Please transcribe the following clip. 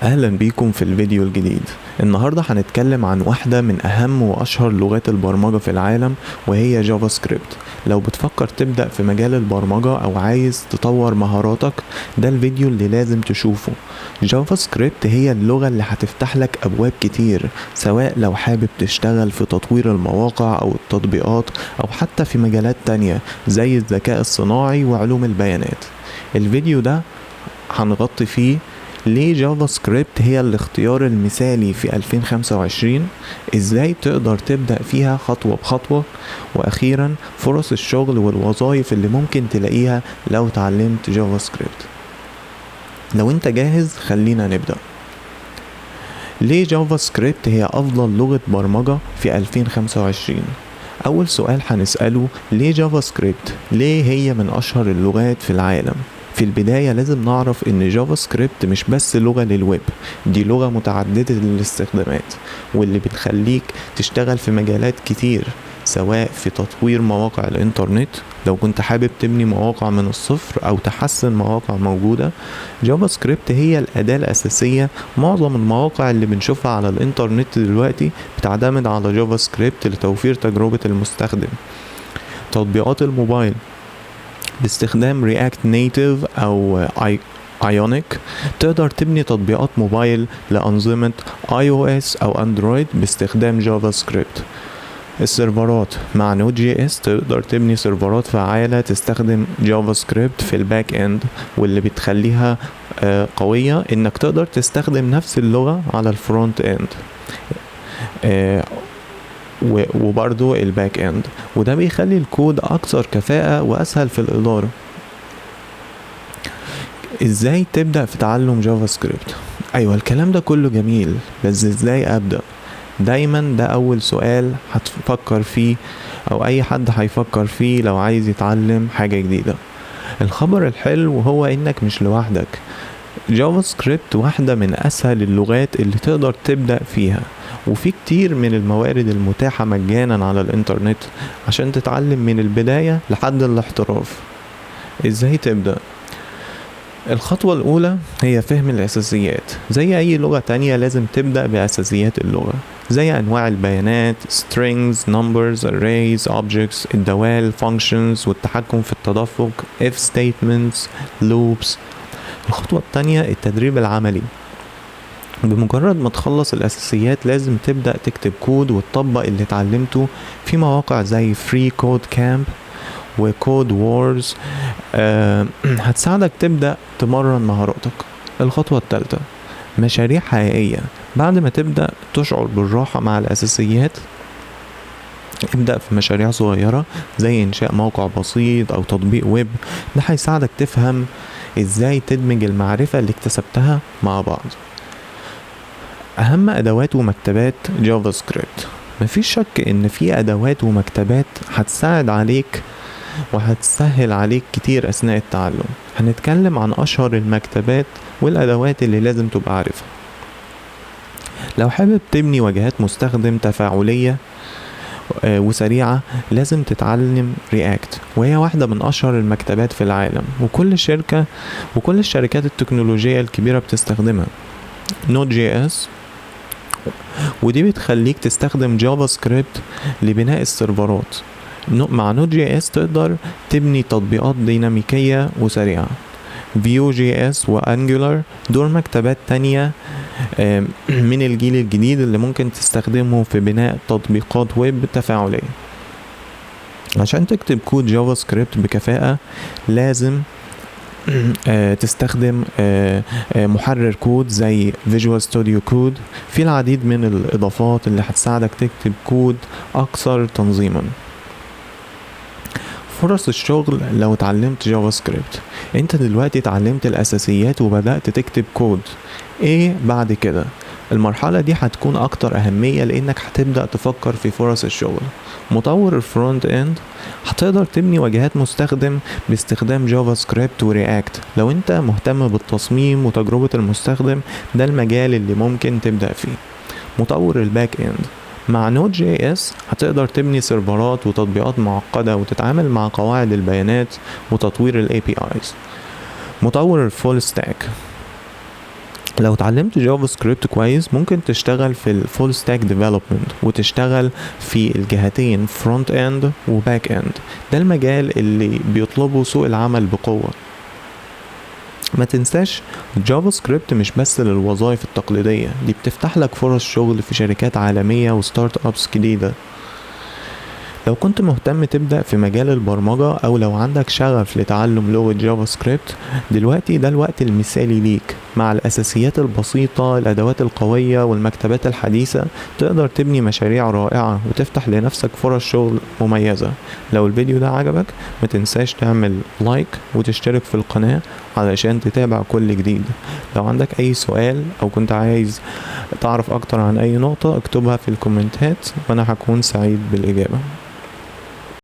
اهلا بيكم في الفيديو الجديد. النهاردة هنتكلم عن واحدة من اهم واشهر لغات البرمجة في العالم، وهي جافا سكريبت. لو بتفكر تبدأ في مجال البرمجة او عايز تطور مهاراتك، ده الفيديو اللي لازم تشوفه. جافا سكريبت هي اللغة اللي هتفتح لك ابواب كتير، سواء لو حابب تشتغل في تطوير المواقع او التطبيقات، او حتى في مجالات تانية زي الذكاء الصناعي وعلوم البيانات. الفيديو ده هنغطي فيه ليه جافا سكريبت هي الاختيار المثالي في 2025، ازاي تقدر تبدأ فيها خطوة بخطوة، واخيرا فرص الشغل والوظائف اللي ممكن تلاقيها لو اتعلمت جافا سكريبت. لو انت جاهز خلينا نبدأ. ليه جافا سكريبت هي افضل لغة برمجة في 2025؟ اول سؤال هنسأله، ليه جافا سكريبت؟ ليه هي من اشهر اللغات في العالم؟ في البداية لازم نعرف ان جافا سكريبت مش بس لغة للويب، دي لغة متعددة الاستخدامات، واللي بتخليك تشتغل في مجالات كتير، سواء في تطوير مواقع الانترنت لو كنت حابب تبني مواقع من الصفر او تحسن مواقع موجودة. جافا سكريبت هي الاداة الاساسية. معظم المواقع اللي بنشوفها على الانترنت دلوقتي بتعتمد على جافا سكريبت لتوفير تجربة المستخدم. تطبيقات الموبايل باستخدام رياكت نيتيف او ايونيك، تقدر تبني تطبيقات موبايل لأنظمة اي او اس او اندرويد باستخدام جافا سكريبت. السيرفرات مع نود جي اس تقدر تبني سيرفرات فعالة تستخدم جافا سكريبت في الباك اند، واللي بتخليها قوية انك تقدر تستخدم نفس اللغة على الفرونت اند وبرضو الباك اند، وده بيخلي الكود اكثر كفاءة واسهل في الادارة. ازاي تبدأ في تعلم جافا سكريبت؟ ايوه الكلام ده كله جميل، بس ازاي ابدأ؟ دايما ده اول سؤال هتفكر فيه، او اي حد هيفكر فيه لو عايز يتعلم حاجة جديدة. الخبر الحلو هو انك مش لوحدك. جافا سكريبت واحدة من اسهل اللغات اللي تقدر تبدأ فيها، وفي كتير من الموارد المتاحة مجانا على الانترنت عشان تتعلم من البداية لحد الاحتراف. ازاي تبدأ؟ الخطوة الأولى هي فهم الأساسيات. زي أي لغة تانية لازم تبدأ بأساسيات اللغة، زي أنواع البيانات strings, numbers, arrays, objects، الدوال functions، والتحكم في التدفق if statements, loops. الخطوة التانية التدريب العملي. بمجرد ما تخلص الأساسيات لازم تبدأ تكتب كود وتطبق اللي اتعلمته في مواقع زي فري كود كامب وكود وورز. هتساعدك تبدأ تمرن مهاراتك. الخطوة الثالثة مشاريع حقيقية. بعد ما تبدأ تشعر بالراحة مع الأساسيات، ابدأ في مشاريع صغيرة زي إنشاء موقع بسيط أو تطبيق ويب. ده هيساعدك تفهم إزاي تدمج المعرفة اللي اكتسبتها مع بعض. أهم أدوات ومكتبات جافا سكريبت. مفيش شك إن في أدوات ومكتبات هتساعد عليك وهتسهل عليك كتير أثناء التعلم. هنتكلم عن أشهر المكتبات والأدوات اللي لازم تبقى عارفها. لو حابب تبني واجهات مستخدم تفاعلية وسريعة، لازم تتعلم رياكت، وهي واحدة من أشهر المكتبات في العالم، وكل الشركات التكنولوجية الكبيرة بتستخدمها. نود جي اس، ودي بتخليك تستخدم جافا سكريبت لبناء السيرفرات. مع نود جي اس تقدر تبني تطبيقات ديناميكية وسريعة. فيو جي اس وانجولار دول مكتبات تانية من الجيل الجديد اللي ممكن تستخدمه في بناء تطبيقات ويب تفاعلية. عشان تكتب كود جافا سكريبت بكفاءة لازم تستخدم محرر كود زي فيجوال ستوديو كود. في العديد من الإضافات اللي هتساعدك تكتب كود أكثر تنظيما. فرص الشغل لو اتعلمت جافا سكريبت. انت دلوقتي اتعلمت الاساسيات وبدأت تكتب كود، ايه بعد كده؟ المرحلة دي هتكون اكتر اهمية لانك هتبدأ تفكر في فرص الشغل. مطور الفرونت اند، هتقدر تبني واجهات مستخدم باستخدام جافا سكريبت ورياكت. لو انت مهتم بالتصميم وتجربة المستخدم، ده المجال اللي ممكن تبدأ فيه. مطور الباك اند، مع نود جي اس هتقدر تبني سيرفرات وتطبيقات معقدة وتتعامل مع قواعد البيانات وتطوير ال APIs. مطور الفول ستاك، لو اتعلمت جافا سكريبت كويس ممكن تشتغل في الفول ستاك ديفلوبمنت، وتشتغل في الجهتين فرونت اند وباك اند. ده المجال اللي بيطلبه سوق العمل بقوة. ما تنساش جافا سكريبت مش بس للوظائف التقليدية، دي بتفتح لك فرص شغل في شركات عالمية وستارت ابس جديدة. لو كنت مهتم تبدأ في مجال البرمجة أو لو عندك شغف لتعلم لغة جافا سكريبت، دلوقتي ده الوقت المثالي ليك. مع الأساسيات البسيطة، الأدوات القوية والمكتبات الحديثة، تقدر تبني مشاريع رائعة وتفتح لنفسك فرص شغل مميزة. لو الفيديو ده عجبك ما تنساش تعمل لايك وتشترك في القناة علشان تتابع كل جديد. لو عندك أي سؤال أو كنت عايز تعرف أكتر عن أي نقطة اكتبها في الكومنتات وأنا هكون سعيد بالإجابة.